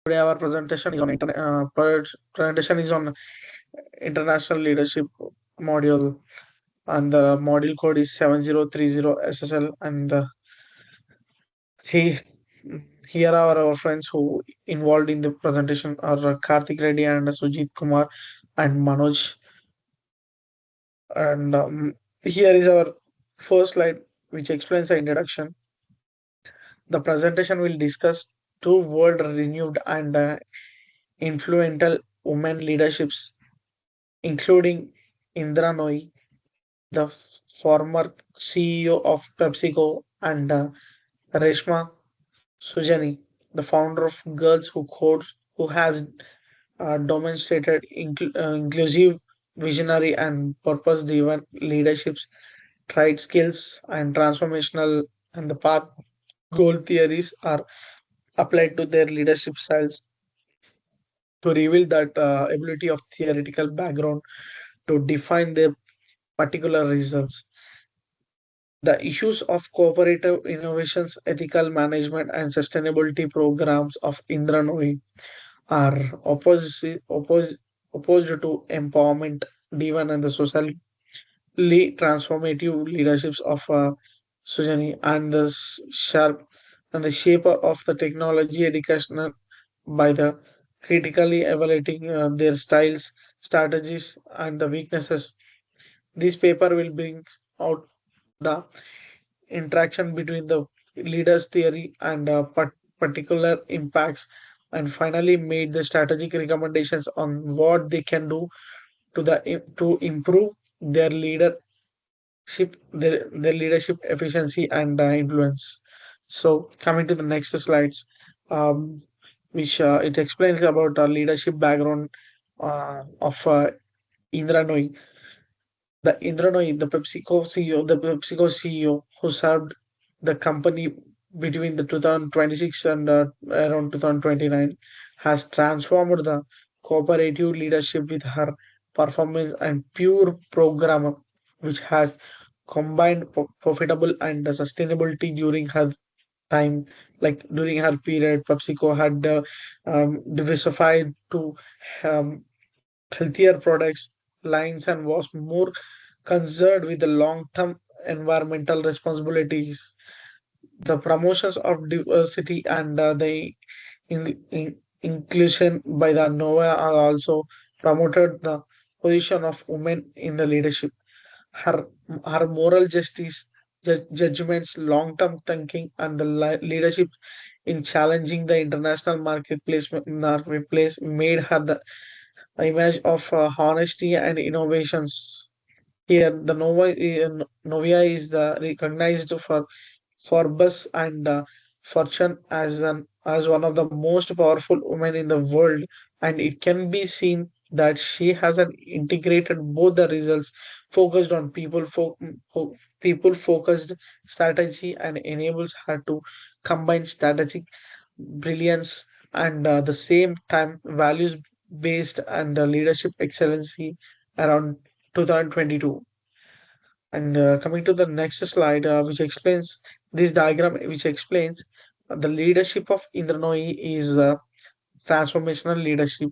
Today our presentation is on international leadership module, and the module code is 7030 SSL. And he here are our friends who involved in the presentation are Karthik Reddy and Sujit Kumar and Manoj. And here is our first slide, which explains the introduction. The presentation will discuss two world renewed and influential women leaderships, including Indra Nooyi, the former CEO of PepsiCo, and Reshma Sujani, the founder of Girls Who Codes, who has demonstrated inclusive, visionary, and purpose-driven leaderships, tried skills, and transformational, and the path goal theories are applied to their leadership styles to reveal that ability of theoretical background to define their particular results. The issues of cooperative innovations, ethical management, and sustainability programs of Indra Nooyi are opposed to empowerment driven and the socially transformative leaderships of Sujani and the sharp and the shaper of the technology educational by the critically evaluating their styles, strategies, and the weaknesses. This paper will bring out the interaction between the leaders theory and particular impacts, and finally made the strategic recommendations on what they can do to improve their their leadership efficiency and influence. So coming to the next slides, which it explains about leadership background of Indra Nooyi. The Indra Nooyi, the PepsiCo CEO, who served the company between the 2026 and around 2029, has transformed the cooperative leadership with her performance and pure program, which has combined profitable and sustainability during her time. Like during her period, PepsiCo had diversified to um, healthier products lines and was more concerned with the long-term environmental responsibilities. The promotions of diversity and the inclusion by the NOVA are also promoted the position of women in the leadership. Her, her moral justice, judgments, long-term thinking, and the leadership in challenging the international marketplace made her the image of honesty and innovations. Here, the Novia is the recognized for Forbes and Fortune as one of the most powerful women in the world, and it can be seen that she has an integrated both the results focused on people focused strategy and enables her to combine strategic brilliance and the same time values based and leadership excellency around 2022. And coming to the next slide, which explains this diagram, which explains the leadership of Indranoi is transformational leadership,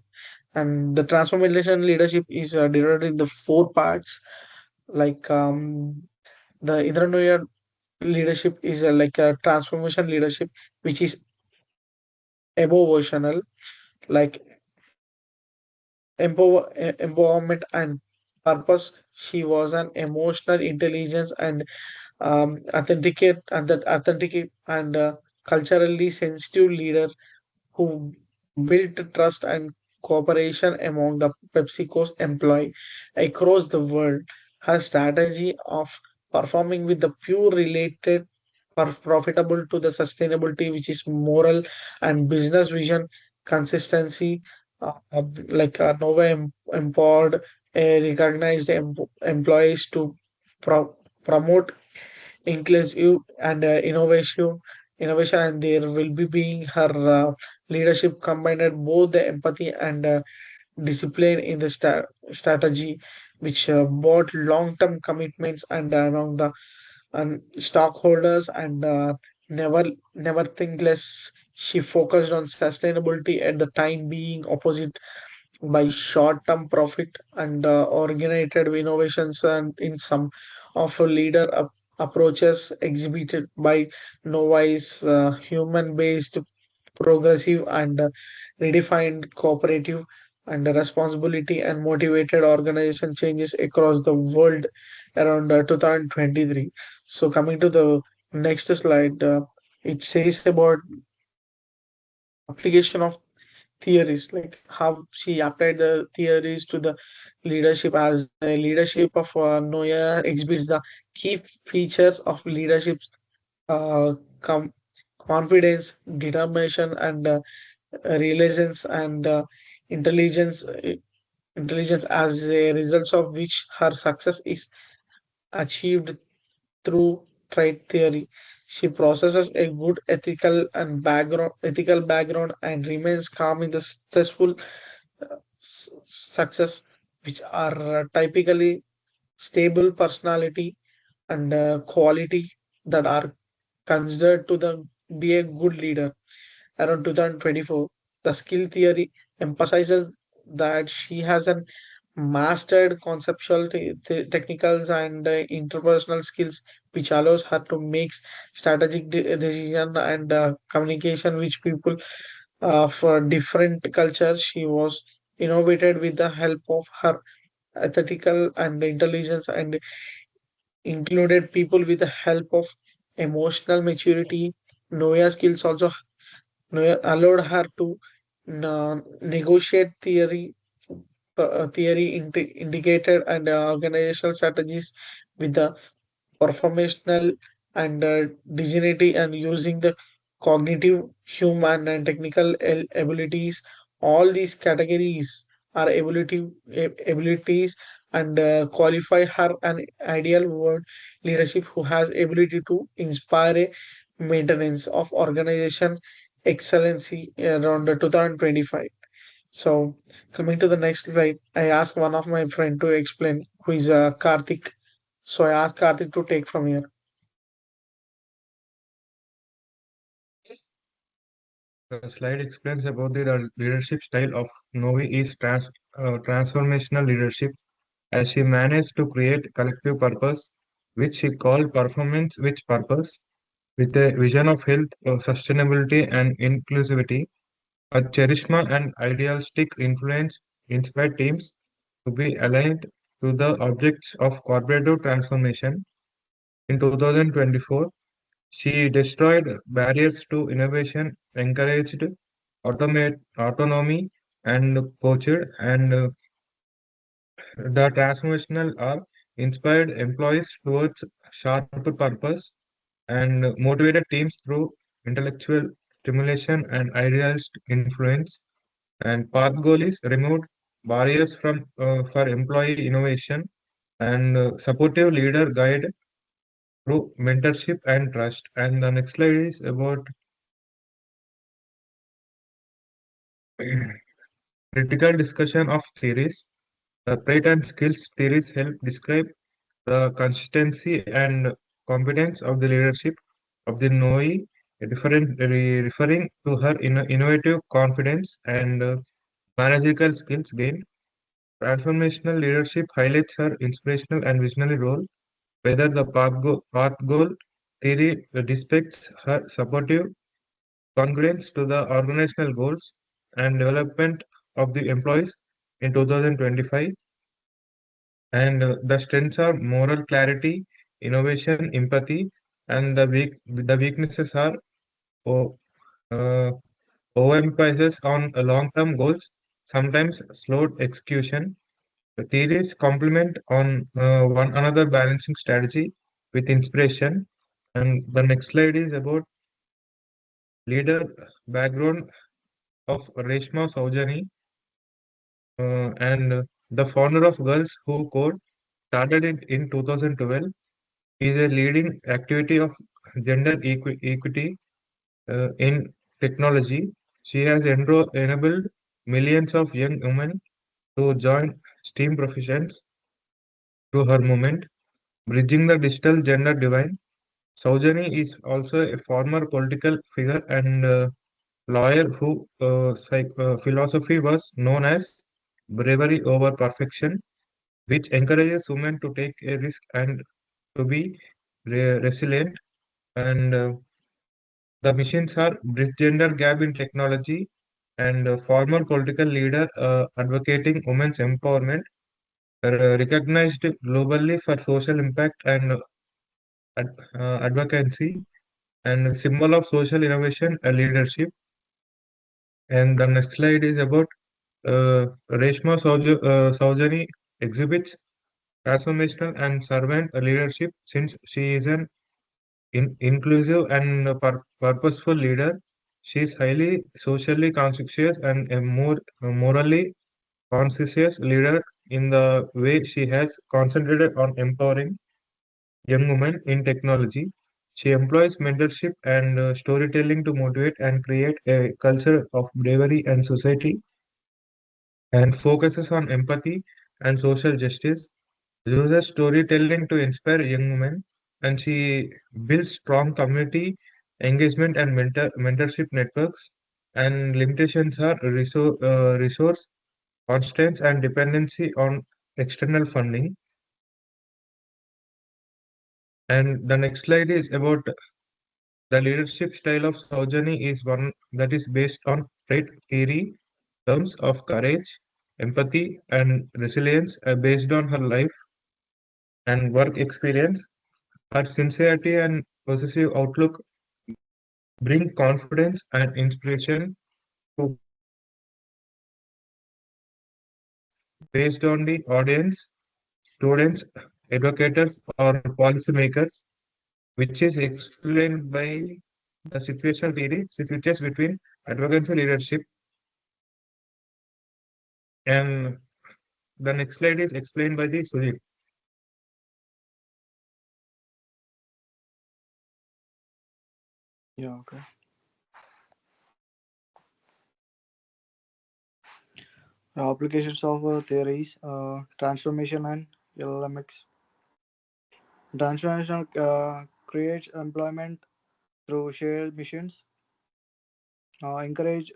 and the transformational leadership is divided in the four parts. Like the Indranoi leadership is like a transformation leadership, which is emotional, like empowerment and purpose. She was an emotional intelligence and authenticate and culturally sensitive leader who built trust and cooperation among the PepsiCo's employee across the world. Her strategy of performing with the pure related or profitable to the sustainability, which is moral and business vision, consistency, Nova empowered recognized employees to promote inclusive and innovation, and there will be being her leadership combined both the empathy and discipline in the strategy, which brought long-term commitments and among the stockholders and never think less. She focused on sustainability at the time being opposite by short-term profit and originated innovations and in some of her approaches exhibited by Nova's human-based, progressive and redefined cooperative and responsibility and motivated organization changes across the world around 2023. So coming to the next slide, it says about application of theories, like how she applied the theories to the leadership. As the leadership of Noya exhibits the key features of leadership, uh, com- confidence, determination, and realizations and intelligence. Intelligence as a result of which her success is achieved through trade theory. She possesses a good ethical background and remains calm in the stressful success, which are typically stable personality and quality that are considered to be a good leader. Around 2024, the skill theory emphasizes that she has an mastered conceptual technicals and interpersonal skills, which allows her to make strategic decision and communication with people for different cultures. She was innovated with the help of her ethical and intelligence and included people with the help of emotional maturity. Noya skills also allowed her to negotiate theory indicated and organizational strategies with the performational and dignity and using the cognitive, human, and technical abilities. All these categories are abilities and qualify her an ideal world leadership who has ability to inspire a maintenance of organization excellency around 2025. So coming to the next slide, I asked one of my friend to explain, who is Karthik. So I asked Karthik to take from here. The slide explains about the leadership style of Novi is transformational leadership, as she managed to create collective purpose, which she called performance with purpose, with a vision of health, sustainability, and inclusivity. Her charisma and idealistic influence inspired teams to be aligned to the objects of cooperative transformation. In 2024, she destroyed barriers to innovation, encouraged autonomy, and coached and the transformational are inspired employees towards sharper purpose and motivated teams through intellectual stimulation and idealist influence. And path goal is removed barriers from for employee innovation and supportive leader guide through mentorship and trust. And the next slide is about critical discussion of theories. The trait and skills theories help describe the consistency and competence of the leadership of the NOE, referring to her innovative confidence and managerial skills gained. Transformational leadership highlights her inspirational and visionary role, whether the path goal theory depicts her supportive congruence to the organizational goals and development of the employees in 2025. And the strengths are moral clarity, innovation, empathy, and the weaknesses are o- uh, overemphasis on long-term goals, sometimes slowed execution. The theories complement on one another balancing strategy with inspiration. And the next slide is about leader background of Reshma Saujani, and the founder of Girls Who Code started it in 2012, is a leading activity of gender equity in technology. She has enabled millions of young women to join STEAM professions through her movement, bridging the digital gender divide. Saujani is also a former political figure and lawyer who philosophy was known as bravery over perfection, which encourages women to take a risk and to be resilient. And the missions are bridge gender gap in technology and former political leader advocating women's empowerment, recognized globally for social impact and advocacy, and symbol of social innovation and leadership. And the next slide is about Reshma Saujani exhibits transformational and servant leadership since she is an inclusive and purposeful leader. She is highly socially conscious and a more morally conscious leader in the way she has concentrated on empowering young women in technology. She employs mentorship and storytelling to motivate and create a culture of bravery and society, and focuses on empathy and social justice, uses storytelling to inspire young women, and she builds strong community engagement and mentorship networks. And limitations are resource constraints and dependency on external funding. And the next slide is about the leadership style of Saujani is one that is based on trait theory, terms of courage, empathy, and resilience based on her life and work experience. Her sincerity and possessive outlook bring confidence and inspiration to based on the audience, students, educators, or policymakers, which is explained by the situational theory, switches between advocacy leadership. And the next slide is explained by the Sujit. Yeah, okay. Applications of theories, transformation and LMX. Transformation creates employment through shared missions, encourage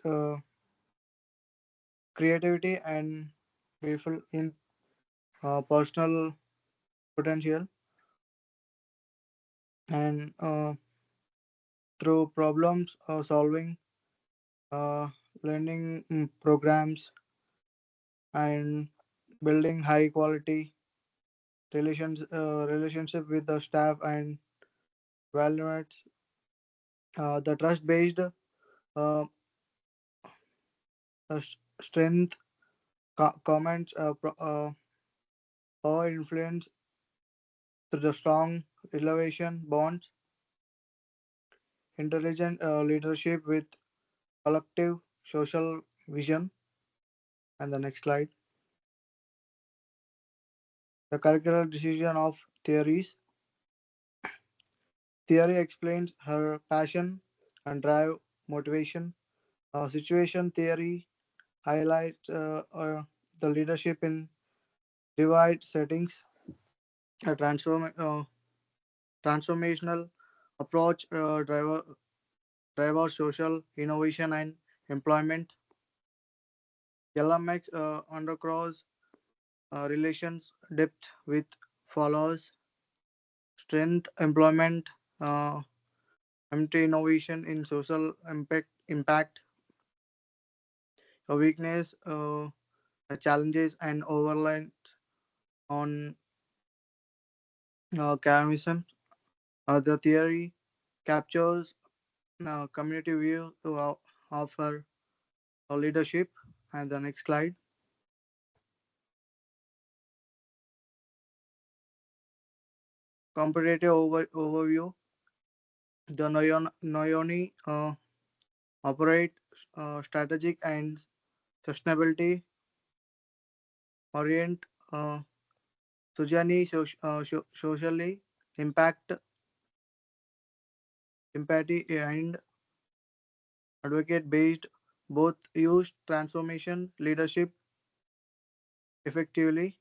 creativity and people in personal potential, and through problems solving, uh, learning programs, and building high quality relationship with the staff and values. The trust based strength comments or influence through the strong relation bonds, intelligent leadership with collective social vision. And the next slide, the curricular decision of theories. Theory explains her passion and drive motivation. Situation theory highlights the leadership in divide settings. A transformational approach drive social innovation and employment. LMX undercross relations depth with followers, strength employment, uh, empty innovation in social impact, a weakness, challenges and overlines on Calvinism. The theory captures community view of her leadership. And the next slide, comparative overview. The Noyoni operate strategic and sustainability orient. Sujani socially impact, empathy and advocate based, both use transformation leadership effectively.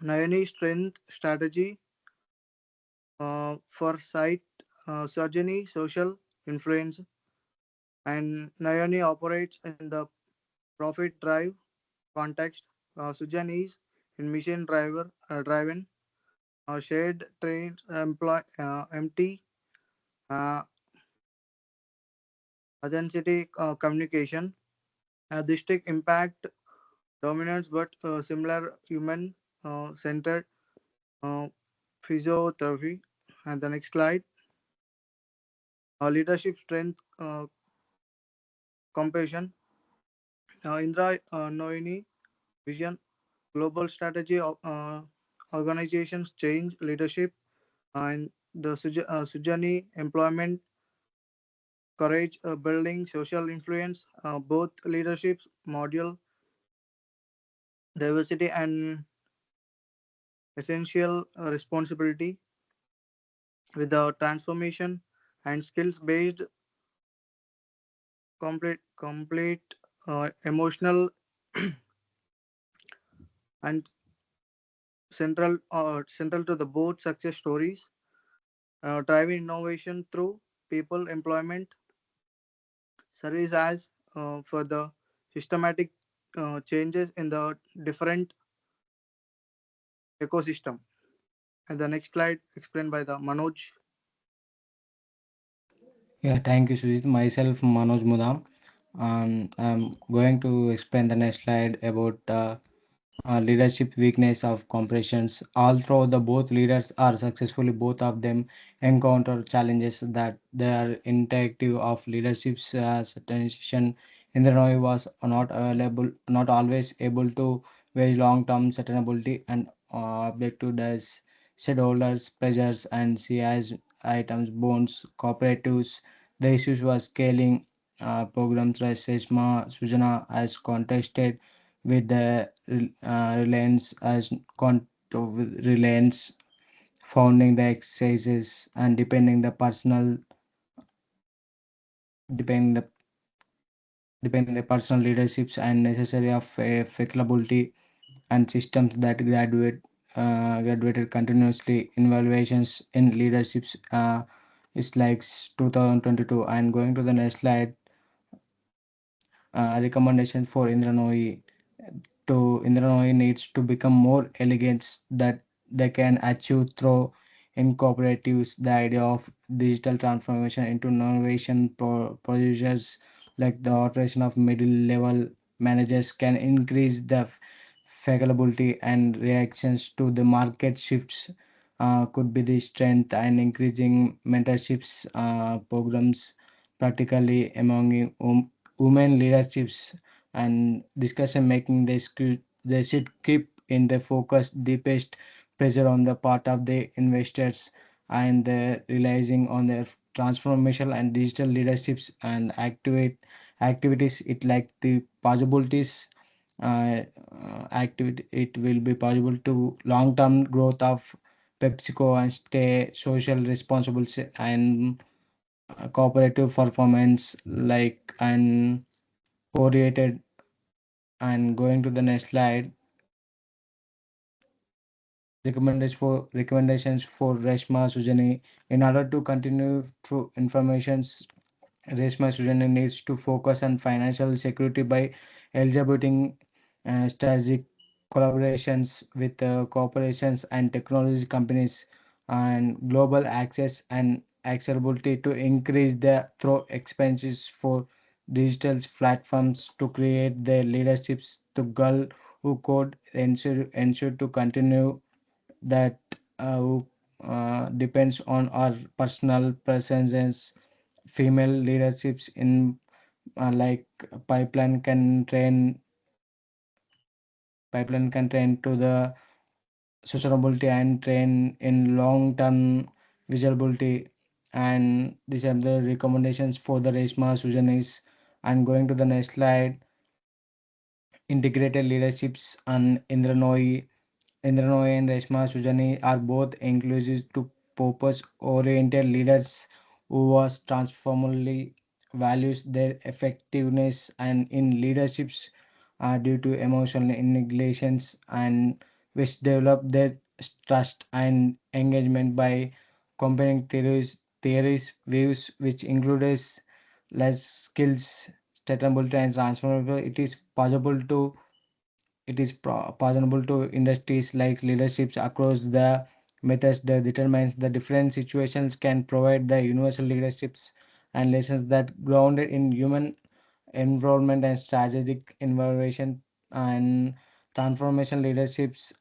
Nayani strength strategy, foresight, surgery, social influence, And Nayani operates in the profit drive context. Sujan is in mission driven. Shared trains empty uh, authenticity communication. Distinct impact dominance but similar human centered uh, physiotherapy. And the next slide, leadership strength compassion. Indra Noini vision, global strategy of organizations change leadership, and the Sujani employment courage building social influence, both leadership module diversity and essential responsibility with the transformation and skills based complete emotional and central to the board success stories, driving innovation through people employment service as for the systematic changes in the different ecosystem. And the next slide explained by the Manoj. Yeah, thank you, Sujit. Myself, Manoj Mudam, and I'm going to explain the next slide about leadership weakness of compressions. Although the both leaders are successfully, both of them encounter challenges that they are interactive of leadership's attention. Indranoi was not available, not always able to weigh long-term sustainability and objective as shareholders, pressures, and CIS items, bonds, cooperatives. The issues was scaling programs like Sesma, Sujana as contested with the Reliance as Reliance founding the exercises and depending the depending the personal leaderships and necessary of flexibility and systems that graduated continuously in evaluations in leaderships is like 2022. And going to the next slide, recommendation for Indranoi to Indranoi needs to become more elegant that they can achieve through incorporatives the idea of digital transformation into innovation producers like the operation of middle level managers can increase the flexibility and reactions to the market shifts could be the strength and increasing mentorships programs practically among women leaderships and discussion making they should keep in the focus deepest pressure on the part of the investors and realizing on their transformational and digital leaderships and activities it like the possibilities activity it will be possible to long term growth of PepsiCo and stay social responsible and cooperative performance like and oriented. And going to the next slide, recommendations for Reshma Sujani. In order to continue through informations, Reshma Sujani needs to focus on financial security by exhibiting strategic collaborations with corporations and technology companies and global access and accessibility to increase the through expenses for digital platforms to create their leaderships to girl who could ensure to continue that who depends on our personal presence. Female leaderships in like pipeline can train to the sustainability and train in long term visibility. And these are the recommendations for the Reshma Susan is. And going to the next slide, integrated leaderships and Indranoy and Reshma Sujani are both inclusive to purpose-oriented leaders who was transformatively values their effectiveness and in leaderships due to emotional neglections and which develop their trust and engagement by comparing theories views which includes less skills, sustainable and transformable. Possible to industries like leaderships across the methods that determines the different situations can provide the universal leaderships and lessons that grounded in human environment and strategic innovation and transformation leaderships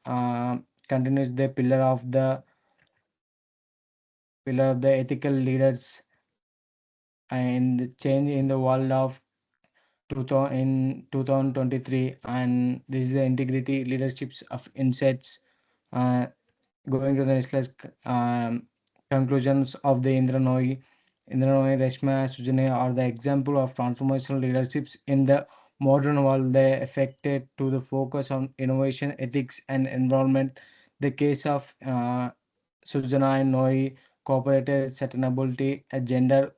continues the pillar of the ethical leaders and the change in the world of 2000 in 2023, and this is the integrity leaderships of insights uh, going to the next class, conclusions of the Indra Nooyi, Reshma, Sujane are the example of transformational leaderships in the modern world. They affected to the focus on innovation, ethics, and environment. The case of Sujana and Nooyi cooperated sustainability, a gender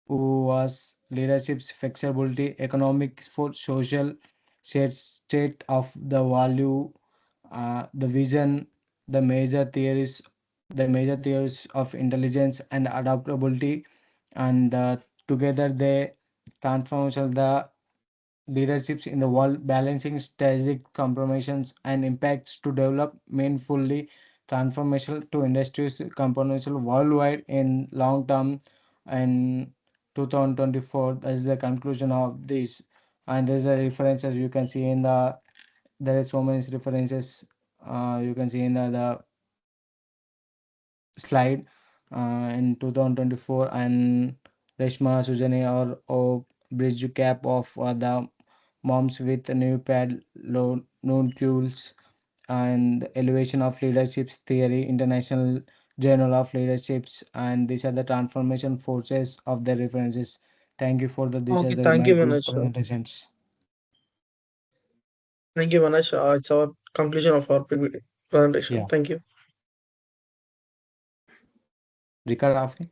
who was leadership's flexibility, economics for social shared state of the value, the vision, the major theories of intelligence and adaptability, and together they transform the leaderships in the world, balancing strategic compromises and impacts to develop meaningfully transformational to industries componential worldwide in long term. And 2024 is the conclusion of this, and there's a reference as you can see in the there is so many references you can see in the slide in 2024, and Reshma Sujani or bridge cap of the moms with new pad low known tools and elevation of leaderships theory, international journal of leaderships, and these are the transformation forces of the references. Thank you for this Okay, as thank my you, group Manoj. presentations. Thank you, Manoj. It's our conclusion of our presentation. Yeah, Thank you. Rika Rafi.